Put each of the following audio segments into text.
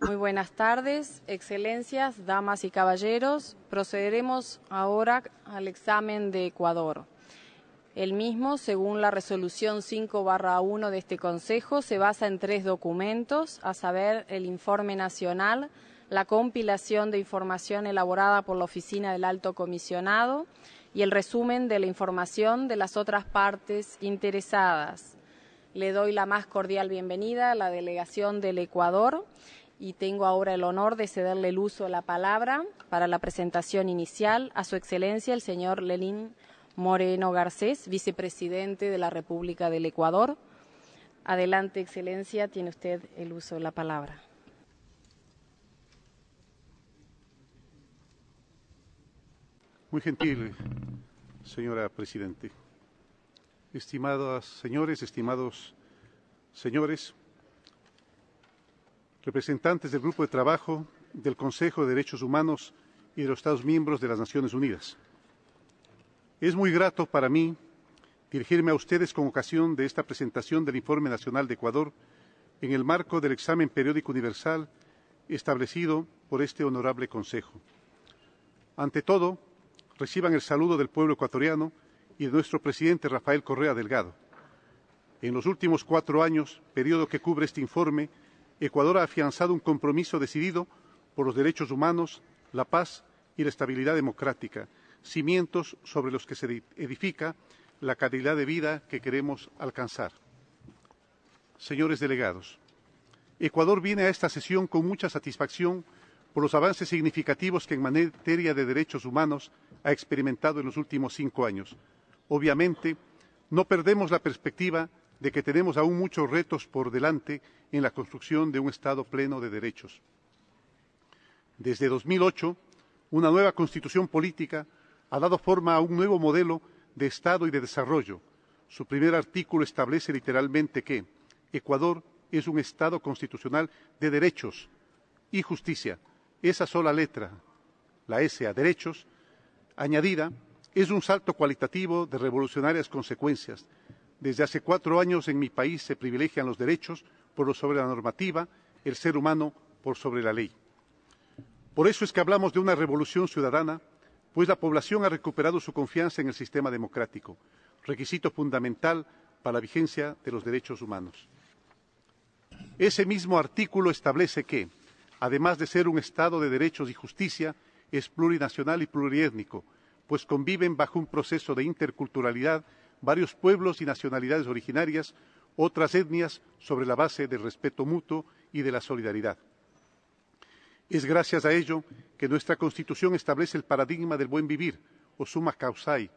Muy buenas tardes, excelencias, damas y caballeros. Procederemos ahora al examen de Ecuador. El mismo, según la resolución 5/1 de este Consejo, se basa en 3 documentos, a saber, el informe nacional, la compilación de información elaborada por la Oficina del Alto Comisionado y el resumen de la información de las otras partes interesadas. Le doy la más cordial bienvenida a la delegación del Ecuador y tengo ahora el honor de cederle el uso de la palabra para la presentación inicial a Su Excelencia el señor Lenín Moreno Garcés, vicepresidente de la República del Ecuador. Adelante, Excelencia, tiene usted el uso de la palabra. Muy gentil, señora Presidente. Estimados señores, representantes del Grupo de Trabajo del Consejo de Derechos Humanos y de los Estados miembros de las Naciones Unidas. Es muy grato para mí dirigirme a ustedes con ocasión de esta presentación del Informe Nacional de Ecuador en el marco del examen periódico universal establecido por este honorable Consejo. Ante todo, reciban el saludo del pueblo ecuatoriano y de nuestro presidente Rafael Correa Delgado. En los últimos 4 años, periodo que cubre este informe, Ecuador ha afianzado un compromiso decidido por los derechos humanos, la paz y la estabilidad democrática, cimientos sobre los que se edifica la calidad de vida que queremos alcanzar. Señores delegados, Ecuador viene a esta sesión con mucha satisfacción por los avances significativos que en materia de derechos humanos ha experimentado en los últimos 5 años. Obviamente, no perdemos la perspectiva de que tenemos aún muchos retos por delante en la construcción de un Estado pleno de derechos. Desde 2008, una nueva constitución política ha dado forma a un nuevo modelo de Estado y de desarrollo. Su primer artículo establece literalmente que Ecuador es un Estado constitucional de derechos y justicia. Esa sola letra, la S a derechos, añadida, es un salto cualitativo de revolucionarias consecuencias. Desde hace 4 años en mi país se privilegian los derechos por sobre la normativa, el ser humano por sobre la ley. Por eso es que hablamos de una revolución ciudadana, pues la población ha recuperado su confianza en el sistema democrático, requisito fundamental para la vigencia de los derechos humanos. Ese mismo artículo establece que, además de ser un Estado de derechos y justicia, es plurinacional y pluriétnico, pues conviven bajo un proceso de interculturalidad varios pueblos y nacionalidades originarias, otras etnias, sobre la base del respeto mutuo y de la solidaridad. Es gracias a ello que nuestra Constitución establece el paradigma del buen vivir, o summa causai,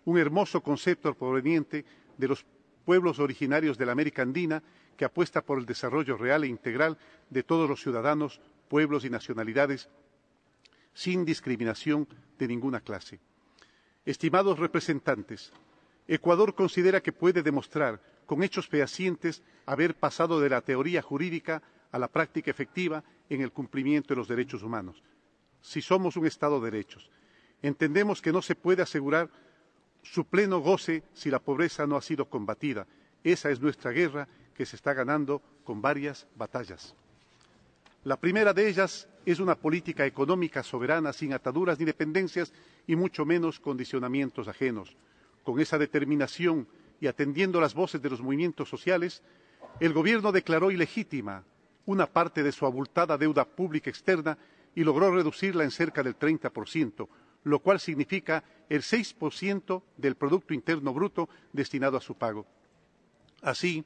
un hermoso concepto proveniente de los pueblos originarios de la América Andina que apuesta por el desarrollo real e integral de todos los ciudadanos, pueblos y nacionalidades, sin discriminación de ninguna clase. Estimados representantes, Ecuador considera que puede demostrar con hechos fehacientes haber pasado de la teoría jurídica a la práctica efectiva en el cumplimiento de los derechos humanos. Si somos un Estado de derechos, entendemos que no se puede asegurar su pleno goce si la pobreza no ha sido combatida. Esa es nuestra guerra que se está ganando con varias batallas. La primera de ellas es una política económica soberana sin ataduras ni dependencias y mucho menos condicionamientos ajenos. Con esa determinación y atendiendo las voces de los movimientos sociales, el Gobierno declaró ilegítima una parte de su abultada deuda pública externa y logró reducirla en cerca del 30%, lo cual significa el 6% del Producto Interno Bruto destinado a su pago. Así,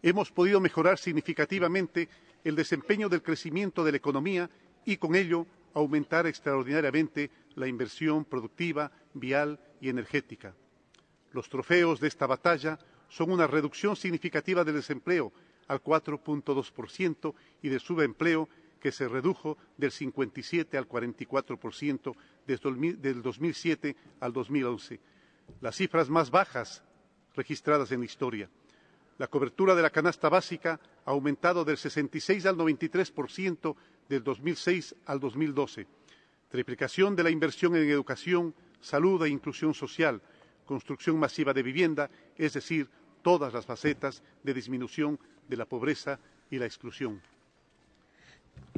hemos podido mejorar significativamente el desempeño del crecimiento de la economía y con ello aumentar extraordinariamente la inversión productiva, vial y energética. Los trofeos de esta batalla son una reducción significativa del desempleo al 4.2% y del subempleo que se redujo del 57 al 44% del 2007 al 2011, las cifras más bajas registradas en la historia. La cobertura de la canasta básica ha aumentado del 66 al 93% del 2006 al 2012. Triplicación de la inversión en educación, salud e inclusión social, construcción masiva de vivienda, es decir, todas las facetas de disminución de la pobreza y la exclusión.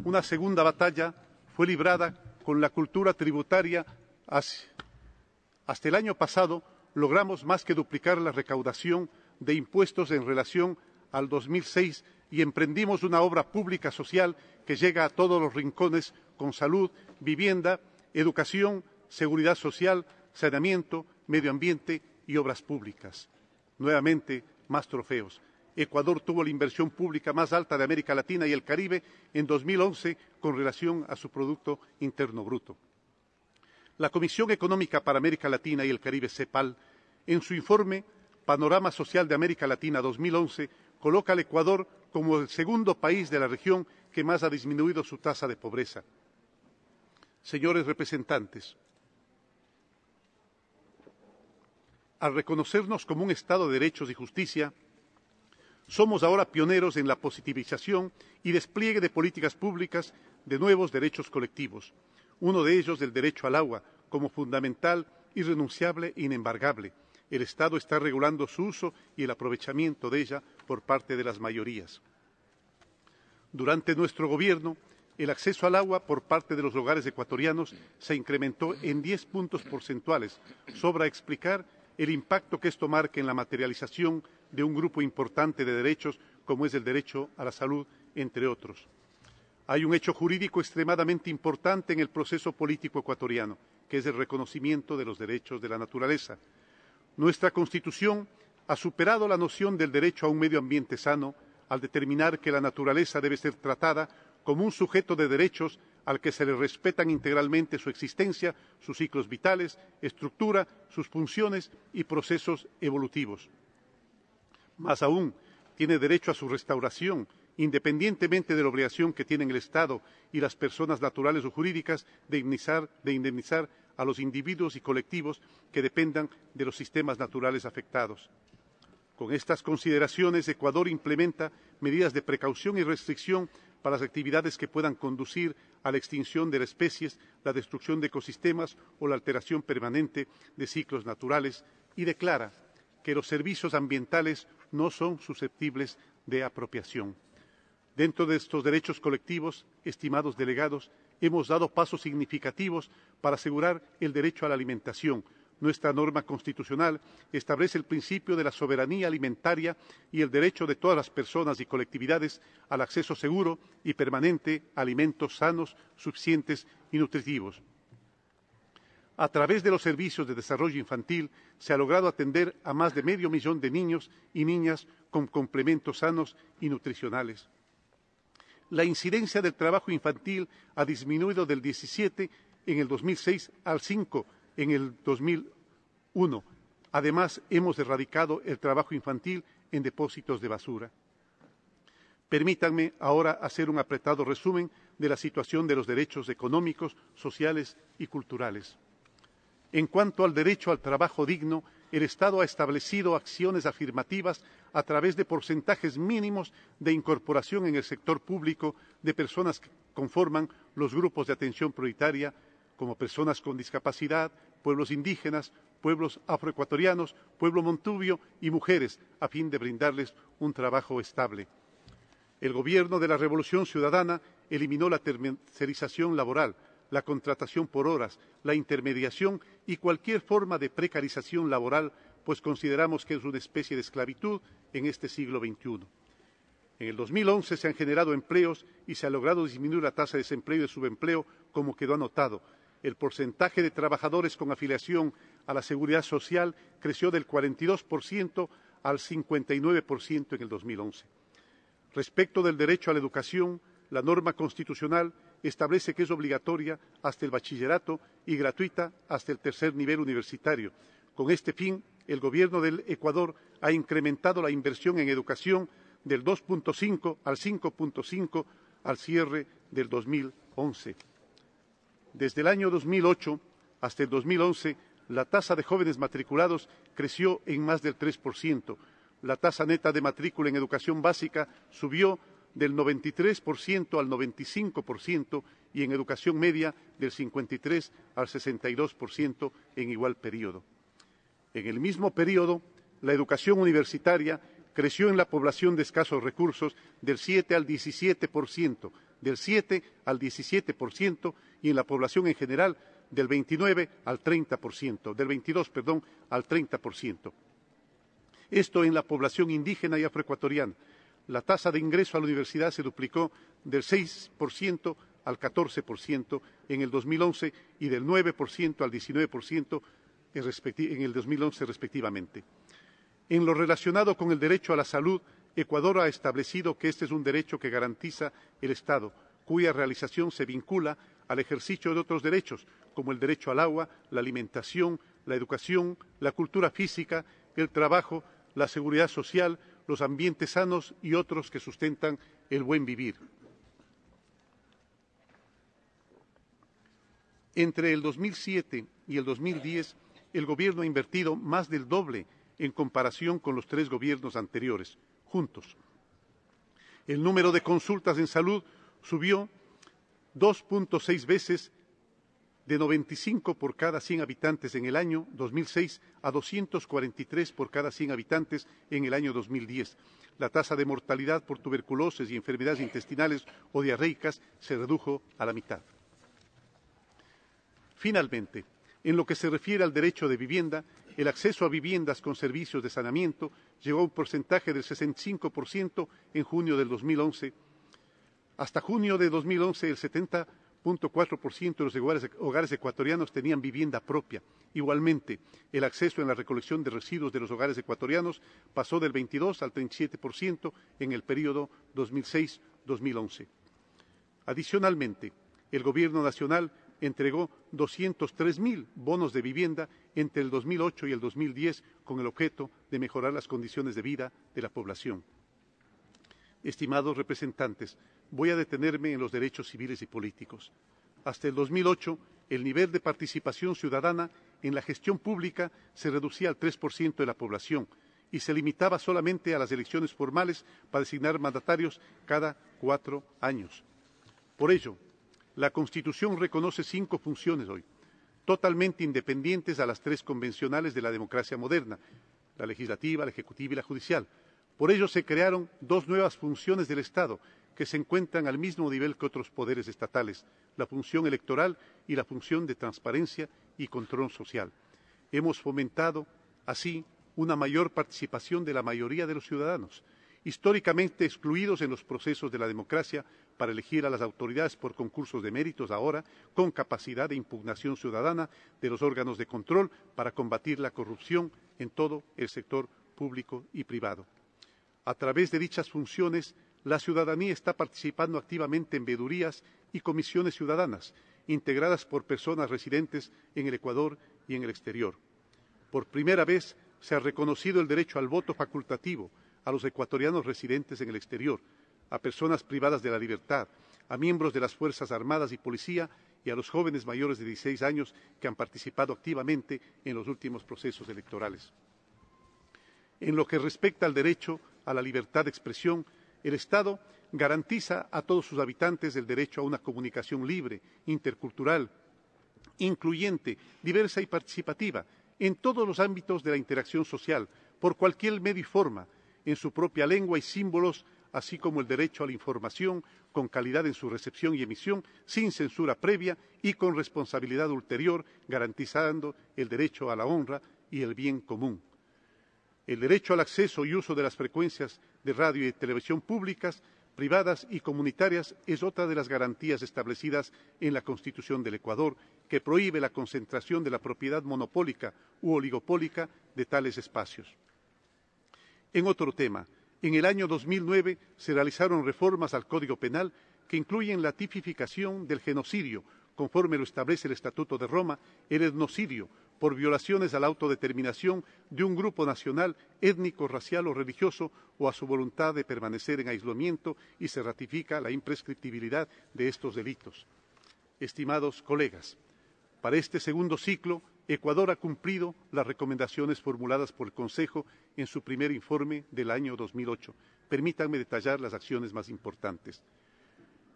Una segunda batalla fue librada con la cultura tributaria. Hasta el año pasado logramos más que duplicar la recaudación de impuestos en relación al 2006 y emprendimos una obra pública social que llega a todos los rincones con salud, vivienda, educación, seguridad social, saneamiento, medio ambiente y obras públicas. Nuevamente, más trofeos. Ecuador tuvo la inversión pública más alta de América Latina y el Caribe en 2011 con relación a su Producto Interno Bruto. La Comisión Económica para América Latina y el Caribe, CEPAL, en su informe Panorama Social de América Latina 2011, coloca al Ecuador como el segundo país de la región que más ha disminuido su tasa de pobreza. Señores representantes, al reconocernos como un Estado de derechos y justicia, somos ahora pioneros en la positivización y despliegue de políticas públicas de nuevos derechos colectivos, uno de ellos el derecho al agua, como fundamental, irrenunciable e inembargable. El Estado está regulando su uso y el aprovechamiento de ella por parte de las mayorías. Durante nuestro gobierno, el acceso al agua por parte de los hogares ecuatorianos se incrementó en 10 puntos porcentuales. Sobra explicar el impacto que esto marca en la materialización de un grupo importante de derechos, como es el derecho a la salud, entre otros. Hay un hecho jurídico extremadamente importante en el proceso político ecuatoriano, que es el reconocimiento de los derechos de la naturaleza. Nuestra Constitución ha superado la noción del derecho a un medio ambiente sano al determinar que la naturaleza debe ser tratada como un sujeto de derechos al que se le respetan integralmente su existencia, sus ciclos vitales, estructura, sus funciones y procesos evolutivos. Más aún, tiene derecho a su restauración, independientemente de la obligación que tienen el Estado y las personas naturales o jurídicas de indemnizar a los individuos y colectivos que dependan de los sistemas naturales afectados. Con estas consideraciones, Ecuador implementa medidas de precaución y restricción para las actividades que puedan conducir a la extinción de las especies, la destrucción de ecosistemas o la alteración permanente de ciclos naturales y declara que los servicios ambientales no son susceptibles de apropiación. Dentro de estos derechos colectivos, estimados delegados, hemos dado pasos significativos para asegurar el derecho a la alimentación. Nuestra norma constitucional establece el principio de la soberanía alimentaria y el derecho de todas las personas y colectividades al acceso seguro y permanente a alimentos sanos, suficientes y nutritivos. A través de los servicios de desarrollo infantil se ha logrado atender a más de 500.000 de niños y niñas con complementos sanos y nutricionales. La incidencia del trabajo infantil ha disminuido del 17 en el 2006 al 5 en el 2001. Además, hemos erradicado el trabajo infantil en depósitos de basura. Permítanme ahora hacer un apretado resumen de la situación de los derechos económicos, sociales y culturales. En cuanto al derecho al trabajo digno, el Estado ha establecido acciones afirmativas a través de porcentajes mínimos de incorporación en el sector público de personas que conforman los grupos de atención prioritaria, como personas con discapacidad, pueblos indígenas, pueblos afroecuatorianos, pueblo montubio y mujeres, a fin de brindarles un trabajo estable. El Gobierno de la Revolución Ciudadana eliminó la tercerización laboral, la contratación por horas, la intermediación y cualquier forma de precarización laboral, pues consideramos que es una especie de esclavitud en este siglo XXI. En el 2011 se han generado empleos y se ha logrado disminuir la tasa de desempleo y de subempleo, como quedó anotado. El porcentaje de trabajadores con afiliación a la Seguridad Social creció del 42% al 59% en el 2011. Respecto del derecho a la educación, la norma constitucional establece que es obligatoria hasta el bachillerato y gratuita hasta el tercer nivel universitario. Con este fin, el Gobierno del Ecuador ha incrementado la inversión en educación del 2.5 al 5.5 al cierre del 2011. Desde el año 2008 hasta el 2011, la tasa de jóvenes matriculados creció en más del 3%. La tasa neta de matrícula en educación básica subió del 93% al 95% y en educación media del 53% al 62% en igual periodo. En el mismo periodo, la educación universitaria creció en la población de escasos recursos del 7 al 17%, del 7 al 17% y en la población en general del 29 al 30%, del 22, perdón, al 30%. Esto en la población indígena y afroecuatoriana. La tasa de ingreso a la universidad se duplicó del 6% al 14% en el 2011 y del 9% al 19% en el 2011 respectivamente. En lo relacionado con el derecho a la salud, Ecuador ha establecido que este es un derecho que garantiza el Estado, cuya realización se vincula al ejercicio de otros derechos, como el derecho al agua, la alimentación, la educación, la cultura física, el trabajo, la seguridad social, los ambientes sanos y otros que sustentan el buen vivir. Entre el 2007 y el 2010, el Gobierno ha invertido más del doble en comparación con los 3 gobiernos anteriores, juntos. El número de consultas en salud subió 2.6 veces, de 95 por cada 100 habitantes en el año 2006 a 243 por cada 100 habitantes en el año 2010. La tasa de mortalidad por tuberculosis y enfermedades intestinales o diarreicas se redujo a la mitad. Finalmente, en lo que se refiere al derecho de vivienda, el acceso a viviendas con servicios de saneamiento llegó a un porcentaje del 65% en junio del 2011. Hasta junio de 2011, el 70.4% de los hogares ecuatorianos tenían vivienda propia. Igualmente, el acceso en la recolección de residuos de los hogares ecuatorianos pasó del 22 al 37% en el periodo 2006-2011. Adicionalmente, el Gobierno Nacional entregó 203.000 bonos de vivienda entre el 2008 y el 2010 con el objeto de mejorar las condiciones de vida de la población. Estimados representantes, voy a detenerme en los derechos civiles y políticos. Hasta el 2008, el nivel de participación ciudadana en la gestión pública se reducía al 3% de la población y se limitaba solamente a las elecciones formales para designar mandatarios cada 4 años. Por ello, la Constitución reconoce 5 funciones hoy, totalmente independientes a las 3 convencionales de la democracia moderna, la legislativa, la ejecutiva y la judicial. Por ello se crearon 2 nuevas funciones del Estado que se encuentran al mismo nivel que otros poderes estatales, la función electoral y la función de transparencia y control social. Hemos fomentado, así, una mayor participación de la mayoría de los ciudadanos, históricamente excluidos en los procesos de la democracia para elegir a las autoridades por concursos de méritos, ahora con capacidad de impugnación ciudadana de los órganos de control para combatir la corrupción en todo el sector público y privado. A través de dichas funciones, la ciudadanía está participando activamente en veedurías y comisiones ciudadanas, integradas por personas residentes en el Ecuador y en el exterior. Por primera vez se ha reconocido el derecho al voto facultativo a los ecuatorianos residentes en el exterior, a personas privadas de la libertad, a miembros de las Fuerzas Armadas y Policía y a los jóvenes mayores de 16 años que han participado activamente en los últimos procesos electorales. En lo que respecta al derecho a la libertad de expresión, el Estado garantiza a todos sus habitantes el derecho a una comunicación libre, intercultural, incluyente, diversa y participativa, en todos los ámbitos de la interacción social, por cualquier medio y forma, en su propia lengua y símbolos, así como el derecho a la información con calidad en su recepción y emisión, sin censura previa y con responsabilidad ulterior, garantizando el derecho a la honra y el bien común. El derecho al acceso y uso de las frecuencias de radio y televisión públicas, privadas y comunitarias es otra de las garantías establecidas en la Constitución del Ecuador, que prohíbe la concentración de la propiedad monopólica u oligopólica de tales espacios. En otro tema, en el año 2009 se realizaron reformas al Código Penal que incluyen la tipificación del genocidio, conforme lo establece el Estatuto de Roma, el etnocidio, por violaciones a la autodeterminación de un grupo nacional, étnico, racial o religioso, o a su voluntad de permanecer en aislamiento, y se ratifica la imprescriptibilidad de estos delitos. Estimados colegas, para este segundo ciclo, Ecuador ha cumplido las recomendaciones formuladas por el Consejo en su primer informe del año 2008. Permítanme detallar las acciones más importantes.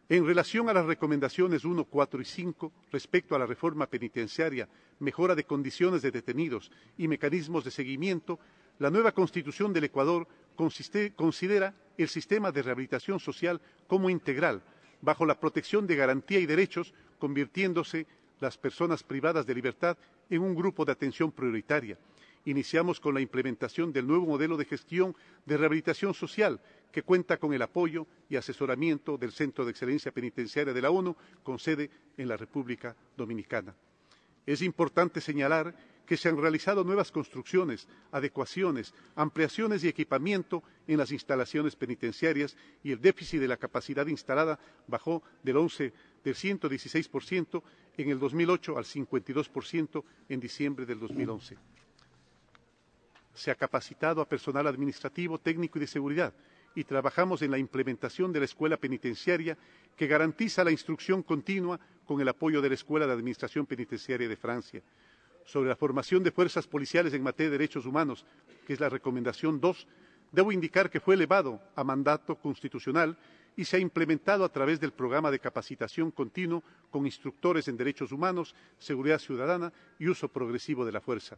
En relación a las recomendaciones 1, 4 y 5, respecto a la reforma penitenciaria, mejora de condiciones de detenidos y mecanismos de seguimiento, la nueva Constitución del Ecuador considera el sistema de rehabilitación social como integral, bajo la protección de garantía y derechos, convirtiéndose las personas privadas de libertad en un grupo de atención prioritaria. Iniciamos con la implementación del nuevo modelo de gestión de rehabilitación social, que cuenta con el apoyo y asesoramiento del Centro de Excelencia Penitenciaria de la ONU, con sede en la República Dominicana. Es importante señalar que se han realizado nuevas construcciones, adecuaciones, ampliaciones y equipamiento en las instalaciones penitenciarias, y el déficit de la capacidad instalada bajó del 116% en el 2008 al 52% en diciembre del 2011. Se ha capacitado a personal administrativo, técnico y de seguridad, y trabajamos en la implementación de la escuela penitenciaria, que garantiza la instrucción continua con el apoyo de la Escuela de Administración Penitenciaria de Francia. Sobre la formación de fuerzas policiales en materia de derechos humanos, que es la recomendación 2, debo indicar que fue elevado a mandato constitucional y se ha implementado a través del programa de capacitación continuo con instructores en derechos humanos, seguridad ciudadana y uso progresivo de la fuerza.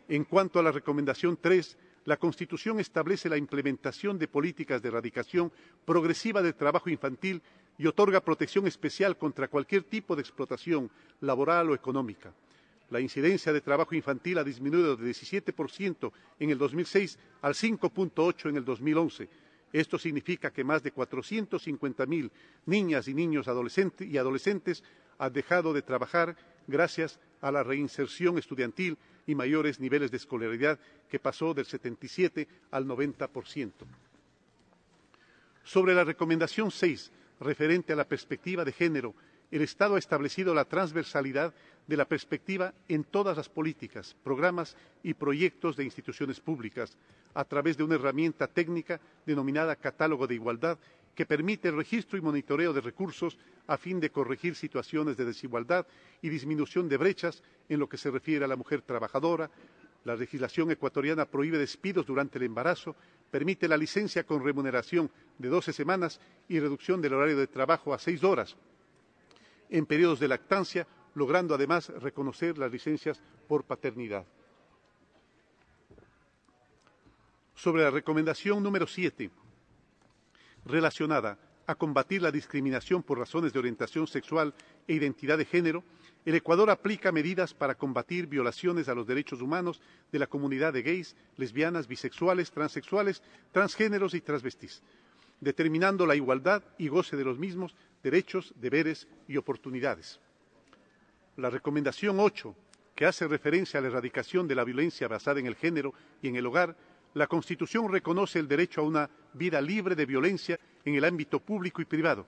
En cuanto a la recomendación 3, la Constitución establece la implementación de políticas de erradicación progresiva del trabajo infantil y otorga protección especial contra cualquier tipo de explotación laboral o económica. La incidencia de trabajo infantil ha disminuido de 17% en el 2006 al 5.8% en el 2011. Esto significa que más de 450.000 niñas y niños adolescentes han dejado de trabajar gracias a la reinserción estudiantil y mayores niveles de escolaridad, que pasó del 77 al 90%. Sobre la recomendación 6, referente a la perspectiva de género, el Estado ha establecido la transversalidad de la perspectiva en todas las políticas, programas y proyectos de instituciones públicas, a través de una herramienta técnica denominada Catálogo de Igualdad, que permite el registro y monitoreo de recursos a fin de corregir situaciones de desigualdad y disminución de brechas en lo que se refiere a la mujer trabajadora. La legislación ecuatoriana prohíbe despidos durante el embarazo, permite la licencia con remuneración de 12 semanas y reducción del horario de trabajo a 6 horas en periodos de lactancia, logrando además reconocer las licencias por paternidad. Sobre la recomendación número 7, relacionada a combatir la discriminación por razones de orientación sexual e identidad de género, el Ecuador aplica medidas para combatir violaciones a los derechos humanos de la comunidad de gays, lesbianas, bisexuales, transexuales, transgéneros y transvestis, determinando la igualdad y goce de los mismos derechos, deberes y oportunidades. La recomendación 8, que hace referencia a la erradicación de la violencia basada en el género y en el hogar, la Constitución reconoce el derecho a una vida libre de violencia en el ámbito público y privado.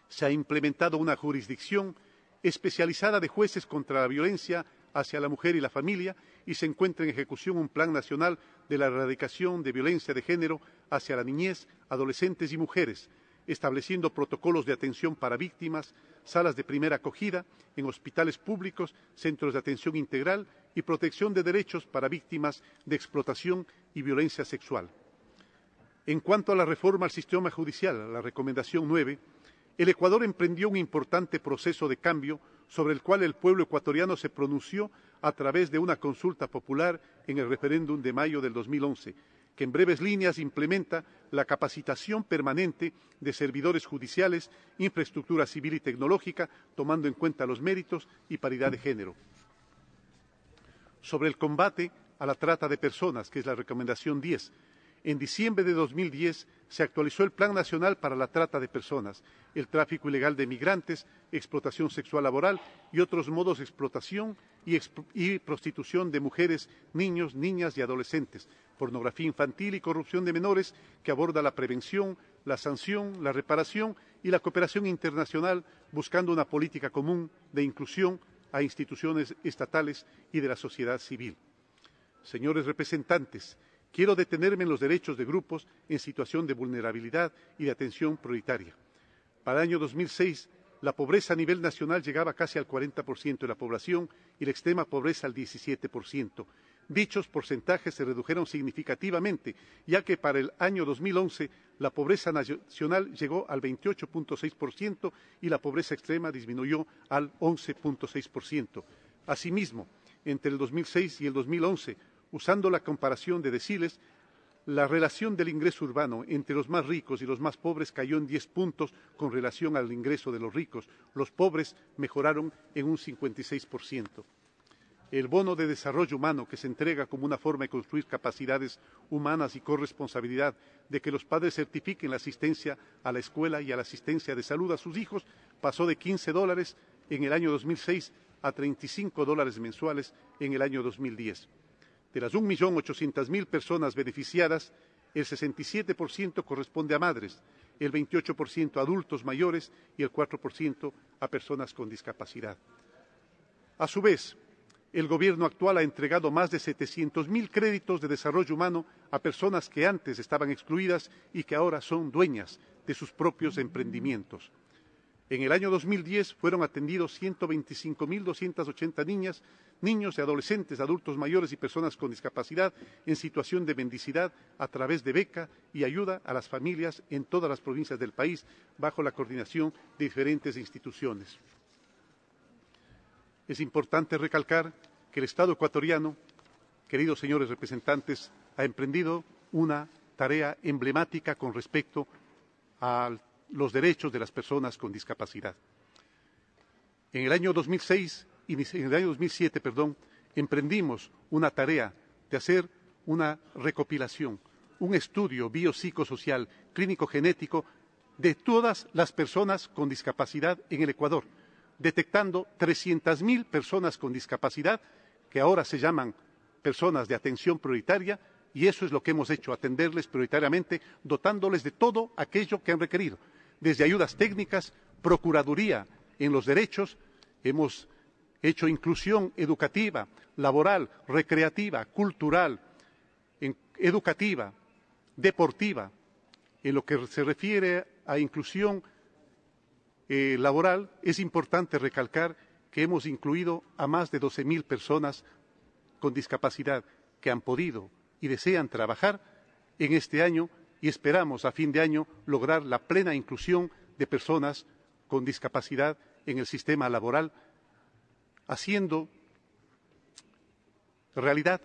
Se ha implementado una jurisdicción especializada de jueces contra la violencia hacia la mujer y la familia, y se encuentra en ejecución un Plan Nacional de la Erradicación de Violencia de Género hacia la niñez, adolescentes y mujeres, estableciendo protocolos de atención para víctimas, salas de primera acogida en hospitales públicos, centros de atención integral y protección de derechos para víctimas de explotación y violencia sexual. En cuanto a la reforma al sistema judicial, la recomendación 9, el Ecuador emprendió un importante proceso de cambio sobre el cual el pueblo ecuatoriano se pronunció a través de una consulta popular en el referéndum de mayo del 2011, que en breves líneas implementa la capacitación permanente de servidores judiciales, infraestructura civil y tecnológica, tomando en cuenta los méritos y paridad de género. Sobre el combate a la trata de personas, que es la recomendación 10, en diciembre de 2010 se actualizó el Plan Nacional para la Trata de Personas, el tráfico ilegal de migrantes, explotación sexual laboral y otros modos de explotación y prostitución de mujeres, niños, niñas y adolescentes, pornografía infantil y corrupción de menores, que aborda la prevención, la sanción, la reparación y la cooperación internacional, buscando una política común de inclusión a instituciones estatales y de la sociedad civil. Señores representantes, quiero detenerme en los derechos de grupos en situación de vulnerabilidad y de atención prioritaria. Para el año 2006, la pobreza a nivel nacional llegaba casi al 40% de la población y la extrema pobreza al 17%. Dichos porcentajes se redujeron significativamente, ya que para el año 2011 la pobreza nacional llegó al 28.6% y la pobreza extrema disminuyó al 11.6%. Asimismo, entre el 2006 y el 2011, usando la comparación de deciles, La relación del ingreso urbano entre los más ricos y los más pobres cayó en 10 puntos con relación al ingreso de los ricos. Los pobres mejoraron en un 56%. El bono de desarrollo humano, que se entrega como una forma de construir capacidades humanas y corresponsabilidad de que los padres certifiquen la asistencia a la escuela y a la asistencia de salud a sus hijos, pasó de $15 en el año 2006 a $35 mensuales en el año 2010. De las 1.800.000 personas beneficiadas, el 67% corresponde a madres, el 28% a adultos mayores y el 4% a personas con discapacidad. A su vez, el gobierno actual ha entregado más de 700.000 créditos de desarrollo humano a personas que antes estaban excluidas y que ahora son dueñas de sus propios emprendimientos. En el año 2010 fueron atendidos 125.280 niñas, niños y adolescentes, adultos mayores y personas con discapacidad en situación de mendicidad a través de beca y ayuda a las familias en todas las provincias del país bajo la coordinación de diferentes instituciones. Es importante recalcar que el Estado ecuatoriano, queridos señores representantes, ha emprendido una tarea emblemática con respecto a los derechos de las personas con discapacidad. En el año 2007, emprendimos una tarea de hacer una recopilación, un estudio biopsicosocial, clínico-genético de todas las personas con discapacidad en el Ecuador, detectando 300.000 personas con discapacidad que ahora se llaman personas de atención prioritaria, y eso es lo que hemos hecho, atenderles prioritariamente, dotándoles de todo aquello que han requerido, desde ayudas técnicas, procuraduría en los derechos, hemos hecho inclusión educativa, laboral, recreativa, cultural, educativa, deportiva. En lo que se refiere a inclusión laboral, es importante recalcar que hemos incluido a más de 12.000 personas con discapacidad que han podido y desean trabajar en este año, y esperamos a fin de año lograr la plena inclusión de personas con discapacidad en el sistema laboral, haciendo realidad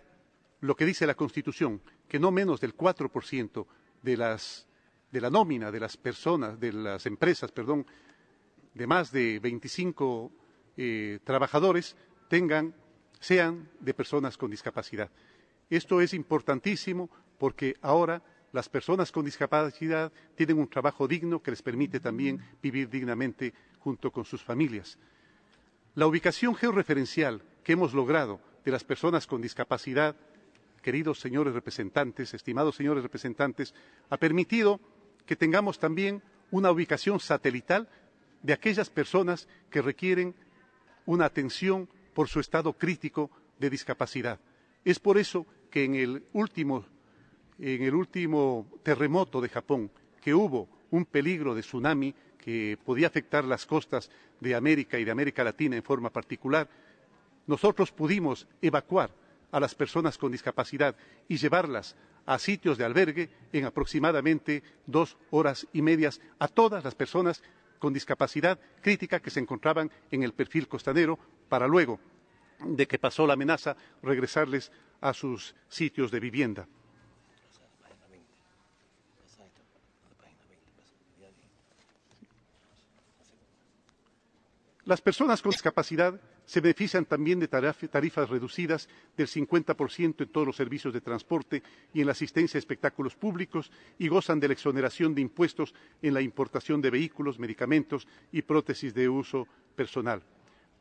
lo que dice la Constitución, que no menos del 4% de la nómina de las personas, de las empresas, de más de 25 trabajadores sean de personas con discapacidad. Esto es importantísimo porque ahora las personas con discapacidad tienen un trabajo digno que les permite también vivir dignamente junto con sus familias. La ubicación georreferencial que hemos logrado de las personas con discapacidad, queridos señores representantes, estimados señores representantes, ha permitido que tengamos también una ubicación satelital de aquellas personas que requieren una atención por su estado crítico de discapacidad. Es por eso que en el último terremoto de Japón, que hubo un peligro de tsunami que podía afectar las costas de América y de América Latina en forma particular, nosotros pudimos evacuar a las personas con discapacidad y llevarlas a sitios de albergue en aproximadamente 2 horas y media a todas las personas con discapacidad crítica que se encontraban en el perfil costanero, para luego de que pasó la amenaza regresarles a sus sitios de vivienda. Las personas con discapacidad se benefician también de tarifas reducidas del 50% en todos los servicios de transporte y en la asistencia a espectáculos públicos, y gozan de la exoneración de impuestos en la importación de vehículos, medicamentos y prótesis de uso personal.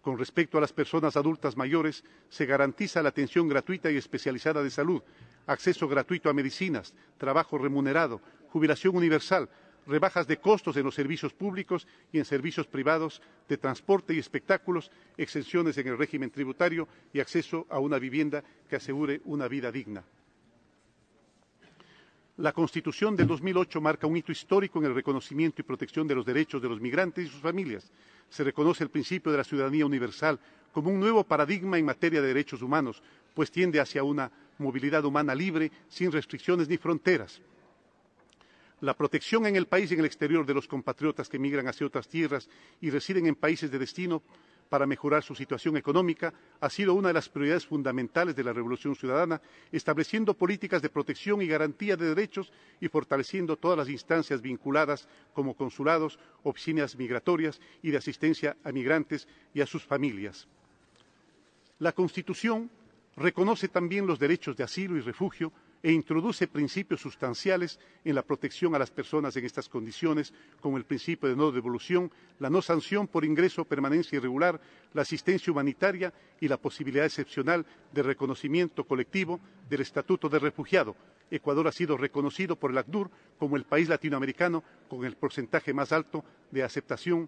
Con respecto a las personas adultas mayores, se garantiza la atención gratuita y especializada de salud, acceso gratuito a medicinas, trabajo remunerado, jubilación universal, rebajas de costos en los servicios públicos y en servicios privados de transporte y espectáculos, exenciones en el régimen tributario y acceso a una vivienda que asegure una vida digna. La Constitución del 2008 marca un hito histórico en el reconocimiento y protección de los derechos de los migrantes y sus familias. Se reconoce el principio de la ciudadanía universal como un nuevo paradigma en materia de derechos humanos, pues tiende hacia una movilidad humana libre, sin restricciones ni fronteras. La protección en el país y en el exterior de los compatriotas que migran hacia otras tierras y residen en países de destino para mejorar su situación económica ha sido una de las prioridades fundamentales de la Revolución Ciudadana, estableciendo políticas de protección y garantía de derechos y fortaleciendo todas las instancias vinculadas como consulados, oficinas migratorias y de asistencia a migrantes y a sus familias. La Constitución reconoce también los derechos de asilo y refugio e introduce principios sustanciales en la protección a las personas en estas condiciones, como el principio de no devolución, la no sanción por ingreso o permanencia irregular, la asistencia humanitaria y la posibilidad excepcional de reconocimiento colectivo del Estatuto de Refugiado. Ecuador ha sido reconocido por el ACNUR como el país latinoamericano con el porcentaje más alto de aceptación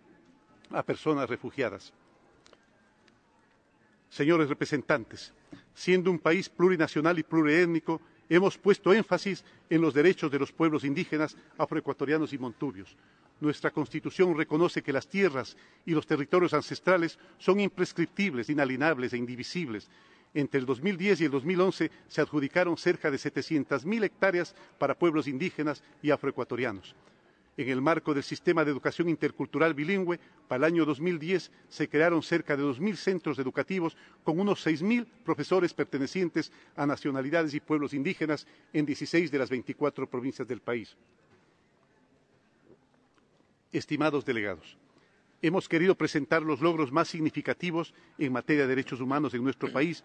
a personas refugiadas. Señores representantes, siendo un país plurinacional y pluriétnico, hemos puesto énfasis en los derechos de los pueblos indígenas, afroecuatorianos y montubios. Nuestra Constitución reconoce que las tierras y los territorios ancestrales son imprescriptibles, inalienables e indivisibles. Entre el 2010 y el 2011 se adjudicaron cerca de 700.000 hectáreas para pueblos indígenas y afroecuatorianos. En el marco del sistema de educación intercultural bilingüe, para el año 2010 se crearon cerca de 2.000 centros educativos con unos 6.000 profesores pertenecientes a nacionalidades y pueblos indígenas en 16 de las 24 provincias del país. Estimados delegados, hemos querido presentar los logros más significativos en materia de derechos humanos en nuestro país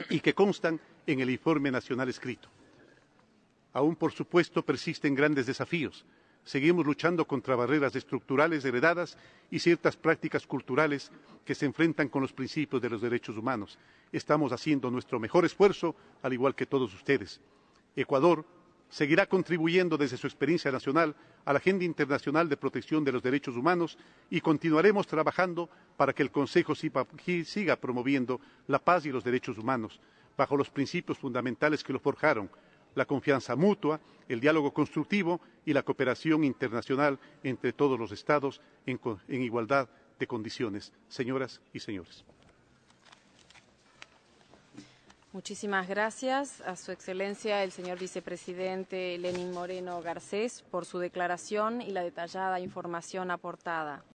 y que constan en el informe nacional escrito. Aún, por supuesto, persisten grandes desafíos. Seguimos luchando contra barreras estructurales heredadas y ciertas prácticas culturales que se enfrentan con los principios de los derechos humanos. Estamos haciendo nuestro mejor esfuerzo, al igual que todos ustedes. Ecuador seguirá contribuyendo desde su experiencia nacional a la agenda internacional de protección de los derechos humanos y continuaremos trabajando para que el Consejo siga promoviendo la paz y los derechos humanos, bajo los principios fundamentales que lo forjaron: la confianza mutua, el diálogo constructivo y la cooperación internacional entre todos los Estados en igualdad de condiciones. Señoras y señores. Muchísimas gracias a Su Excelencia el señor Vicepresidente Lenín Moreno Garcés por su declaración y la detallada información aportada.